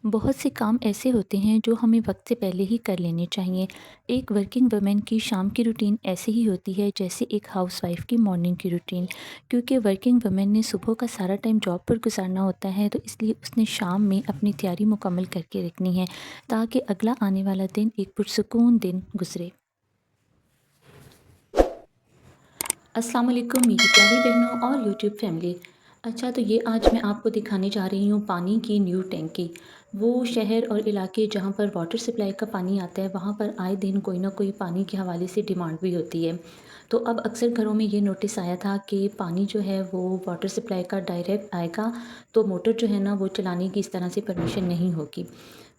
बहुत से काम ऐसे होते हैं जो हमें वक्त से पहले ही कर लेने चाहिए। एक वर्किंग वुमेन की शाम की रूटीन ऐसे ही होती है जैसे एक हाउसवाइफ़ की मॉर्निंग की रूटीन। क्योंकि वर्किंग वुमेन ने सुबह का सारा टाइम जॉब पर गुजारना होता है, तो इसलिए उसने शाम में अपनी तैयारी मुकम्मल करके रखनी है ताकि अगला आने वाला दिन एक पुरसुकून दिन गुजरे। अस्सलाम वालेकुम मेरी प्यारी बहनों और यूट्यूब फैमिली। अच्छा, तो ये आज मैं आपको दिखाने जा रही हूँ पानी की न्यू टैंकी। वो शहर और इलाके जहाँ पर वाटर सप्लाई का पानी आता है, वहाँ पर आए दिन कोई ना कोई पानी के हवाले से डिमांड भी होती है। तो अब अक्सर घरों में ये नोटिस आया था कि पानी जो है वो वाटर सप्लाई का डायरेक्ट आएगा, तो मोटर जो है ना वो चलाने की इस तरह से परमिशन नहीं होगी।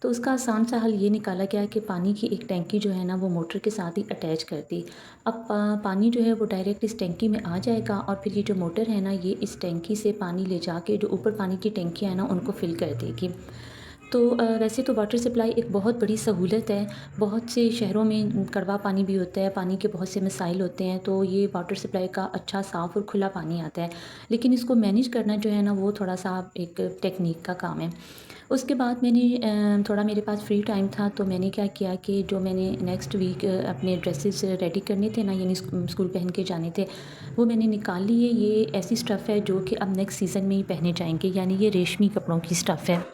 तो उसका आसान सा हल ये निकाला गया कि पानी की एक टैंकी जो है ना वो मोटर के साथ ही अटैच कर दी। अब पानी जो है वो डायरेक्ट इस टैंकी में आ जाएगा और फिर ये जो मोटर है ना ये इस टैंकी से पानी ले जाके जो ऊपर पानी की टैंकियाँ हैं ना उनको फ़िल कर देगी। तो वैसे तो वाटर सप्लाई एक बहुत बड़ी सहूलत है। बहुत से शहरों में कड़वा पानी भी होता है, पानी के बहुत से मसाइल होते हैं, तो ये वाटर सप्लाई का अच्छा साफ़ और खुला पानी आता है। लेकिन इसको मैनेज करना जो है ना वो थोड़ा-सा एक टेक्नीक का काम है। उसके बाद मैंने थोड़ा मेरे पास फ्री टाइम था, तो मैंने क्या किया कि जो मैंने नेक्स्ट वीक अपने ड्रेसेस रेडी करने थे ना, यानी स्कूल पहन के जाने थे, वो मैंने निकाल लिए। ये ऐसी स्टफ़ है जो कि अब नेक्स्ट सीज़न में ही पहने जाएँगे, यानी ये रेशमी कपड़ों की स्टफ़ है।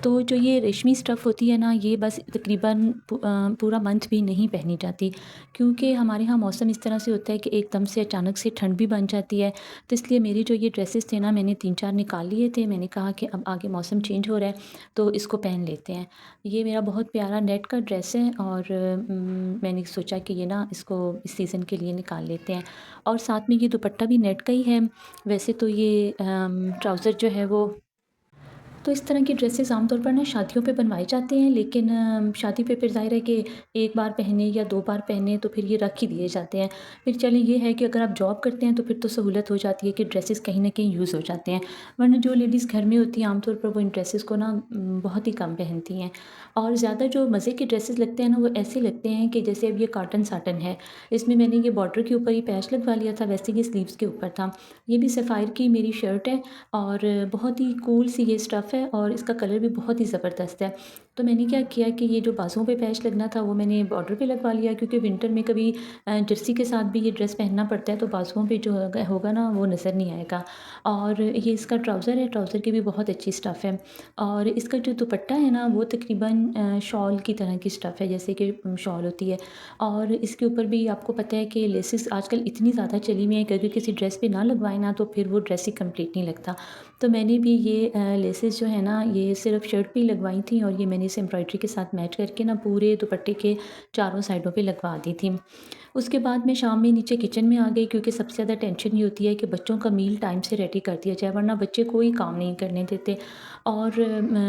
तो जो ये रेशमी स्टफ़ होती है ना, ये बस तकरीबन पूरा मंथ भी नहीं पहनी जाती, क्योंकि हमारे यहाँ मौसम इस तरह से होता है कि एकदम से अचानक से ठंड भी बन जाती है। तो इसलिए मेरी जो ये ड्रेसेस थे ना, मैंने 3-4 निकाल लिए थे। मैंने कहा कि अब आगे मौसम चेंज हो रहा है, तो इसको पहन लेते हैं। ये मेरा बहुत प्यारा नेट का ड्रेस है और मैंने सोचा कि ये ना इसको इस सीज़न के लिए निकाल लेते हैं। और साथ में ये दुपट्टा भी नेट का ही है। वैसे तो ये ट्राउज़र जो है वो, तो इस तरह की ड्रेसेस आमतौर पर ना शादियों पे बनवाए जाते हैं, लेकिन शादी पे फिर ज़ाहिर है कि एक बार पहने या 2 बार पहने तो फिर ये रख ही दिए जाते हैं। फिर चलें, ये है कि अगर आप जॉब करते हैं तो फिर तो सहूलत हो जाती है कि ड्रेसेस कहीं न कहीं यूज़ हो जाते हैं। वरना जो लेडीज़ घर में होती हैं आमतौर पर वो इन ड्रेसेस को ना बहुत ही कम पहनती हैं। और ज़्यादा जो मज़े के ड्रेसेस लगते हैं ना वो ऐसे लगते हैं कि जैसे अब ये कॉटन साटन है। इसमें मैंने ये बॉर्डर के ऊपर ही पैच लगवा लिया था, वैसे ये स्लीव्स के ऊपर था। ये भी सफ़ायर की मेरी शर्ट है और बहुत ही कूल सी ये स्टफ़ है और इसका कलर भी बहुत ही ज़बरदस्त है। तो मैंने क्या किया कि ये जो बाजुओं पे पैच लगना था वो मैंने बॉर्डर पे लगवा लिया, क्योंकि विंटर में कभी जर्सी के साथ भी ये ड्रेस पहनना पड़ता है, तो बाजुओं पे जो होगा होगा ना वो नज़र नहीं आएगा। और ये इसका ट्राउज़र है, ट्राउज़र की भी बहुत अच्छी स्टफ़ है। और इसका जो दुपट्टा है ना वो तकरीबन शॉल की तरह की स्टफ़ है, जैसे कि शॉल होती है। और इसके ऊपर भी आपको पता है कि लेसेस आजकल इतनी ज़्यादा चली हुई हैं कि अगर किसी ड्रेस पे ना लगवाएँ ना तो फिर वो ड्रेस ही कंप्लीट नहीं लगता। तो मैंने भी ये लेसेस जो है ना ये सिर्फ़ शर्ट पे ही लगवाई थी और ये मैंने इसे एम्ब्रॉयडरी के साथ मैच करके ना पूरे दुपट्टे के चारों साइडों पे लगवा दी थी। उसके बाद मैं शाम में नीचे किचन में आ गई, क्योंकि सबसे ज़्यादा टेंशन ये होती है कि बच्चों का मील टाइम से रेडी कर दिया जाए, वरना बच्चे कोई काम नहीं करने देते। और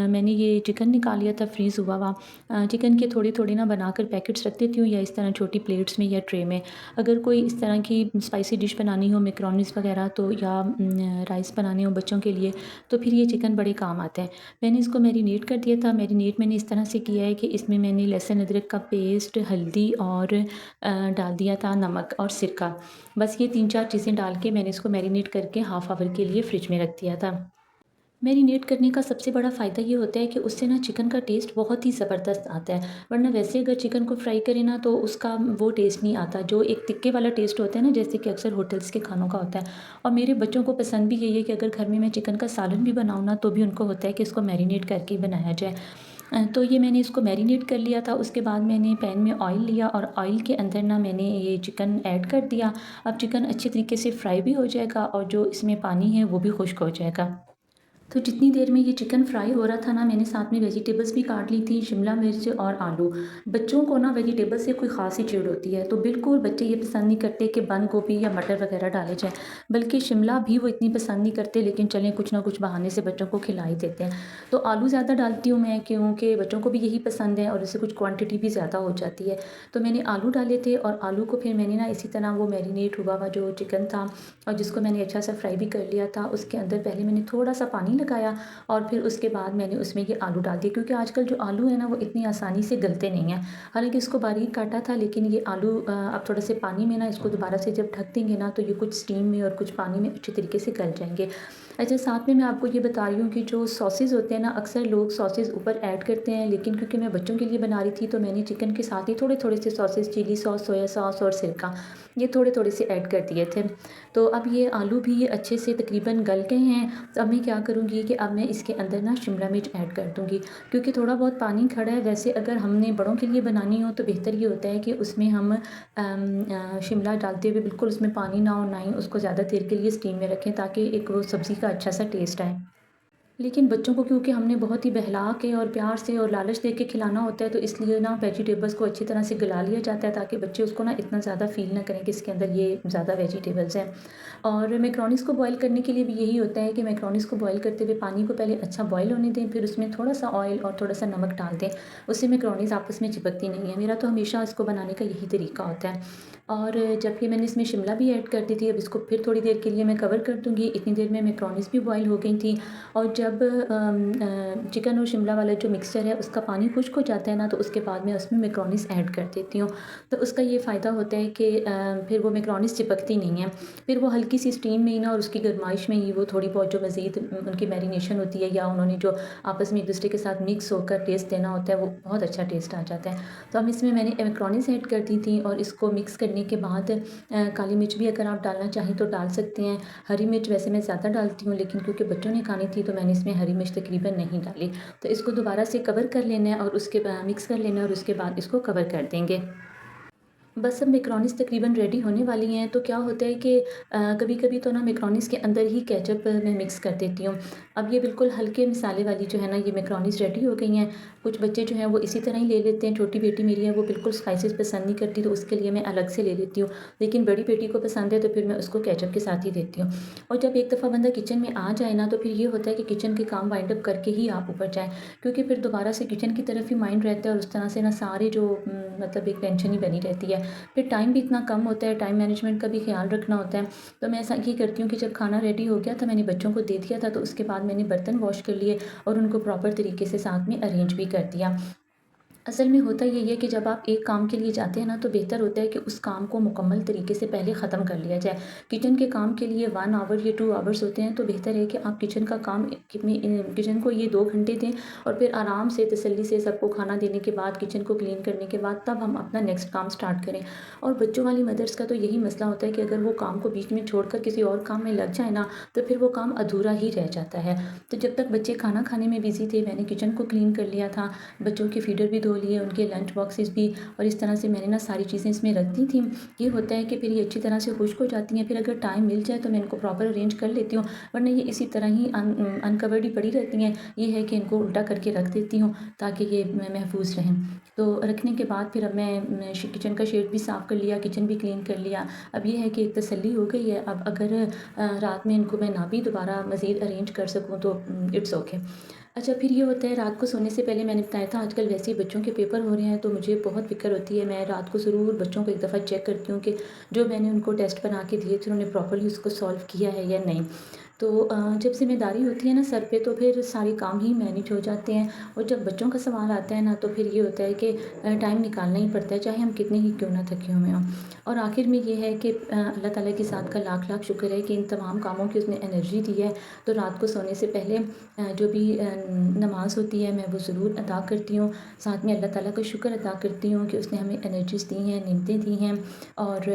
मैंने ये चिकन निकाल लिया था फ्रीज़ हुआ हुआ। चिकन के थोड़े-थोड़े ना बनाकर पैकेट्स रख देती हूँ, या इस तरह छोटी प्लेट्स में या ट्रे में। अगर कोई इस तरह की स्पाइसी डिश बनानी हो, मैकरोनीज़ वगैरह, तो या राइस बनाने हो बच्चों के लिए, तो फिर ये चिकन बड़े काम आता है। मैंने इसको मैरिनेट कर दिया था। मैरिनेट मैंने इस तरह से किया है कि इसमें मैंने लहसुन अदरक का पेस्ट, हल्दी और डाल दिया था नमक और सिरका। बस ये 3-4 चीज़ें डाल के मैंने इसको मैरिनेट करके हाफ़ ऑवर के लिए फ्रिज में रख दिया था। मैरिनेट करने का सबसे बड़ा फ़ायदा ये होता है कि उससे ना चिकन का टेस्ट बहुत ही ज़बरदस्त आता है। वरना वैसे अगर चिकन को फ्राई करें ना तो उसका वो टेस्ट नहीं आता, जो एक तिक्के वाला टेस्ट होता है ना, जैसे कि अक्सर होटल्स के खानों का होता है। और मेरे बच्चों को पसंद भी यही है कि अगर घर में मैं चिकन का सालन भी बनाऊँ ना तो भी उनको होता है कि इसको मैरिनेट करके ही बनाया जाए। तो ये मैंने इसको मैरिनेट कर लिया था। उसके बाद मैंने पैन में ऑयल लिया और ऑयल के अंदर ना मैंने ये चिकन ऐड कर दिया। अब चिकन अच्छे तरीके से फ्राई भी हो जाएगा और जो इसमें पानी है वो भी खुश्क हो जाएगा। तो जितनी देर में ये चिकन फ्राई हो रहा था ना, मैंने साथ में वेजिटेबल्स भी काट ली थी, शिमला मिर्च और आलू। बच्चों को ना वेजिटेबल से कोई ख़ास ही चिढ़ होती है, तो बिल्कुल बच्चे ये पसंद नहीं करते कि बंद गोभी या मटर वगैरह डाले जाएँ। बल्कि शिमला भी वो इतनी पसंद नहीं करते, लेकिन चलें कुछ ना कुछ बहाने से बच्चों को खिला ही देते हैं। तो आलू ज़्यादा डालती हूँ मैं, क्योंकि बच्चों को भी यही पसंद है और इससे कुछ क्वांटिटी भी ज़्यादा हो जाती है। तो मैंने आलू डाले थे और आलू को फिर मैंने ना इसी तरह वो मैरिनेट हुआ हुआ जो चिकन था और जिसको मैंने अच्छा सा फ्राई भी कर लिया था, उसके अंदर पहले मैंने थोड़ा सा पानी लगाया और फिर उसके बाद मैंने उसमें ये आलू डाल दिए, क्योंकि आजकल जो आलू है ना वो इतनी आसानी से गलते नहीं हैं। हालाँकि इसको बारीक काटा था, लेकिन ये आलू अब थोड़े से पानी में ना इसको दोबारा से जब ढक देंगे ना तो ये कुछ स्टीम में और कुछ पानी में अच्छे तरीके से गल जाएँगे। अच्छा, साथ में मैं आपको ये बता रही हूँ कि जो सॉसेज़ होते हैं ना, अक्सर लोग सॉसेज़ ऊपर ऐड करते हैं, लेकिन क्योंकि मैं बच्चों के लिए बना रही थी तो मैंने चिकन के साथ ही थोड़े-थोड़े से sausages, chilli sauce, soya sauce और सिरका, ये थोड़े-थोड़े से ऐड कर दिए थे। तो अब ये आलू भी अच्छे से तकरीबन गल गए हैं। तो अब मैं क्या करूँगी कि अब मैं इसके अंदर ना शिमला मिर्च ऐड कर दूँगी, क्योंकि थोड़ा बहुत पानी खड़ा है। वैसे अगर हमने बड़ों के लिए बनानी हो तो बेहतर ये होता है कि उसमें हम शिमला डालते हुए बिल्कुल उसमें पानी ना हो, ना ही उसको ज़्यादा देर के लिए स्टीम में रखें, ताकि एक वो सब्ज़ी का अच्छा सा टेस्ट आए। लेकिन बच्चों को क्योंकि हमने बहुत ही बहला के और प्यार से और लालच दे के खिलाना होता है, तो इसलिए ना वेजिटेबल्स को अच्छी तरह से गला लिया जाता है, ताकि बच्चे उसको ना इतना ज़्यादा फ़ील ना करें कि इसके अंदर ये ज़्यादा वेजिटेबल्स हैं। और मैक्रोनीज़ को बॉयल करने के लिए भी यही होता है कि मैक्रोनीज़ को बॉयल करते हुए पानी को पहले अच्छा बॉयल होने दें, फिर उसमें थोड़ा-सा ऑयल और थोड़ा-सा नमक डाल दें। उससे मैक्रोनीज़ आपस में चिपकती नहीं है। मेरा तो हमेशा इसको बनाने का यही तरीका होता है। और जब ये मैंने इसमें शिमला भी ऐड कर दी थी, अब इसको फिर थोड़ी देर के लिए मैं कवर कर दूँगी। इतनी देर में मैक्रोनीज़ भी बॉयल हो गई थी। और जब चिकन और शिमला वाला जो मिक्सचर है उसका पानी खुश्क हो जाता है ना, तो उसके बाद मैं उसमें मैक्रोनीज़ ऐड कर देती हूँ। तो उसका ये फ़ायदा होता है कि फिर वो मैक्रोनीज़ चिपकती नहीं है। फिर वो हल्की सी स्टीम में ही ना और उसकी गर्माइश में ही वो थोड़ी बहुत जो मज़ीद उनकी मैरिनेशन होती है, या उन्होंने जो आपस में एक-दूसरे के साथ मिक्स होकर टेस्ट देना होता है, वो बहुत अच्छा टेस्ट आ जाता है। तो अब इसमें मैंने मैक्रोनीज़ ऐड कर दी थी और इसको मिक्स करने के बाद काली मिर्च भी अगर आप डालना चाहें तो डाल सकते हैं। हरी मिर्च वैसे मैं ज़्यादा डालती हूँ, लेकिन क्योंकि बच्चों ने खानी थी तो मैंने इसमें हरी मिर्च तकरीबन नहीं डाली। तो इसको दोबारा से कवर कर लेना है और उसके मिक्स कर लेना है और उसके बाद इसको कवर कर देंगे। बस अब मैक्रोनीज़ तकरीबन रेडी होने वाली हैं, तो क्या होता है कि कभी-कभी तो ना मैक्रोनीज़ के अंदर ही केचअप मैं मिक्स कर देती हूँ। अब ये बिल्कुल हल्के मसाले वाली जो है ना ये मैक्रोनीज़ रेडी हो गई हैं। कुछ बच्चे जो हैं वो इसी तरह ही ले लेते हैं, छोटी बेटी मेरी है वो बिल्कुल स्पाइसेस पसंद नहीं करती, तो उसके लिए मैं अलग से ले लेती हूँ। लेकिन बड़ी बेटी को पसंद है तो फिर मैं उसको केचअप के साथ ही देती हूँ। और जब एक दफ़ा बंदा किचन में आ जाए ना, तो फिर ये होता है कि किचन के काम वाइंड अप करके ही आप ऊपर जाएँ, क्योंकि फिर दोबारा से किचन की तरफ ही माइंड रहता है और उस तरह से ना सारे जो मतलब एक टेंशन ही बनी रहती है। फिर टाइम भी इतना कम होता है, टाइम मैनेजमेंट का भी ख़्याल रखना होता है। तो मैं ऐसा ये करती हूँ कि जब खाना रेडी हो गया था, मैंने बच्चों को दे दिया था, तो उसके बाद मैंने बर्तन वॉश कर लिए और उनको प्रॉपर तरीके से साथ में अरेंज भी कर दिया। असल में होता यही है कि जब आप एक काम के लिए जाते हैं ना, तो बेहतर होता है कि उस काम को मुकम्मल तरीके से पहले ख़त्म कर लिया जाए। किचन के काम के लिए 1 आवर या 2 आवर्स होते हैं, तो बेहतर है कि आप किचन का काम किचन को ये 2 घंटे दें और फिर आराम से तसल्ली से सबको खाना देने के बाद, किचन को क्लीन करने के बाद तब हम अपना नेक्स्ट काम स्टार्ट करें। और बच्चों वाली मदर्स का तो यही मसला होता है कि अगर वो काम को बीच में छोड़कर किसी और काम में लग जाए ना, तो फिर वो काम अधूरा ही रह जाता है। तो जब तक बच्चे खाना खाने में बिज़ी थे, मैंने किचन को क्लीन कर लिया था, बच्चों के फीडर भी धो लिए, उनके लंच बॉक्सेस भी, और इस तरह से मैंने ना सारी चीज़ें इसमें रख दी थी। ये होता है कि फिर ये अच्छी तरह से खुश्क हो जाती हैं, फिर अगर टाइम मिल जाए तो मैं इनको प्रॉपर अरेंज कर लेती हूँ, वरना ये इसी तरह ही अनकवर्ड ही पड़ी रहती हैं। ये है कि इनको उल्टा करके रख देती हूँ ताकि ये महफूज़ रहें। तो रखने के बाद फिर अब मैं किचन का शेड भी साफ़ कर लिया, किचन भी क्लीन कर लिया। अब ये है कि एक तसल्ली हो गई है। अब अगर रात में इनको मैं ना भी दोबारा मज़ीद अरेंज कर सकूँ तो इट्स ओके। अच्छा, फिर ये होता है रात को सोने से पहले, मैंने बताया था आजकल वैसे ही बच्चों के पेपर हो रहे हैं, तो मुझे बहुत फ़िक्र होती है। मैं रात को ज़रूर बच्चों को एक दफ़ा चेक करती हूँ कि जो मैंने उनको टेस्ट बना के दिए थे उन्होंने प्रॉपर्ली उसको सॉल्व किया है या नहीं। तो जब ज़िम्मेदारी होती है ना सर पे, तो फिर सारे काम ही मैनेज हो जाते हैं। और जब बच्चों का सवाल आता है ना, तो फिर ये होता है कि टाइम निकालना ही पड़ता है, चाहे हम कितने ही क्यों ना थके हुए हों। और आखिर में ये है कि अल्लाह ताला के साथ का लाख-लाख शुक्र है कि इन तमाम कामों की उसने एनर्जी दी है। तो रात को सोने से पहले जो भी नमाज़ होती है मैं वो ज़रूर अदा करती हूँ। साथ में अल्लाह ताला का शुक्र अदा करती हूँ कि उसने हमें एनर्जीज़ दी हैं, नेमतें दी हैं, और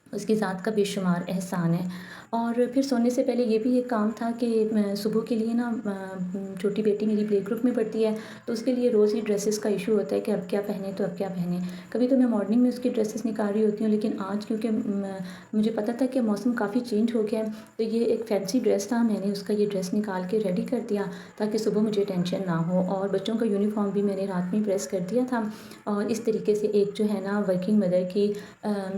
उसकी ज़ात का बेशुमार एहसान है। और फिर सोने से पहले ये भी एक काम था कि मैं सुबह के लिए ना छोटी बेटी मेरी प्ले ग्रुप में पढ़ती है, तो उसके लिए रोज़ ही ड्रेसेस का इशू होता है कि अब क्या पहने तो अब क्या पहने। कभी तो मैं मॉर्निंग में उसकी ड्रेसेस निकाल रही होती हूँ, लेकिन आज क्योंकि मुझे पता था कि मौसम काफ़ी चेंज हो गया है, तो ये एक फैंसी ड्रेस था, मैंने उसका ये ड्रेस निकाल के रेडी कर दिया ताकि सुबह मुझे टेंशन ना हो। और बच्चों का यूनिफ़ॉर्म भी मैंने रात में प्रेस कर दिया था। और इस तरीके से एक जो है ना वर्किंग मदर की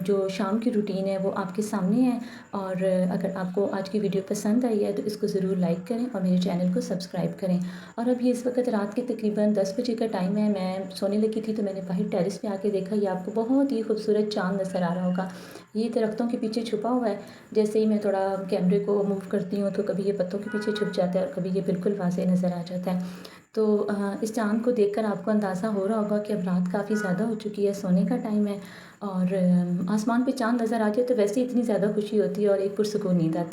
जो शाम की रूटीन सीन है वो आपके सामने है। और अगर आपको आज की वीडियो पसंद आई है तो इसको ज़रूर लाइक करें और मेरे चैनल को सब्सक्राइब करें। और अब ये इस वक्त रात के तकरीबन 10 बजे का टाइम है। मैं सोने लगी थी तो मैंने बाहर टेरेस पे आके देखा, ये आपको बहुत ही खूबसूरत चाँद नज़र आ रहा होगा। ये दरख्तों के पीछे छुपा हुआ है। जैसे ही मैं थोड़ा कैमरे को मूव करती हूँ तो कभी ये पत्तों के पीछे छुप जाता है और कभी ये बिल्कुल वाज़ेह नज़र आ जाता है। तो इस चाँद को देखकर आपको अंदाज़ा हो रहा होगा कि अब रात काफ़ी ज़्यादा हो चुकी है, सोने का टाइम है। और आसमान पे चाँद नज़र आ जाए तो वैसे ही इतनी ज़्यादा खुशी होती है और एक पुरसुकून नींद आती है।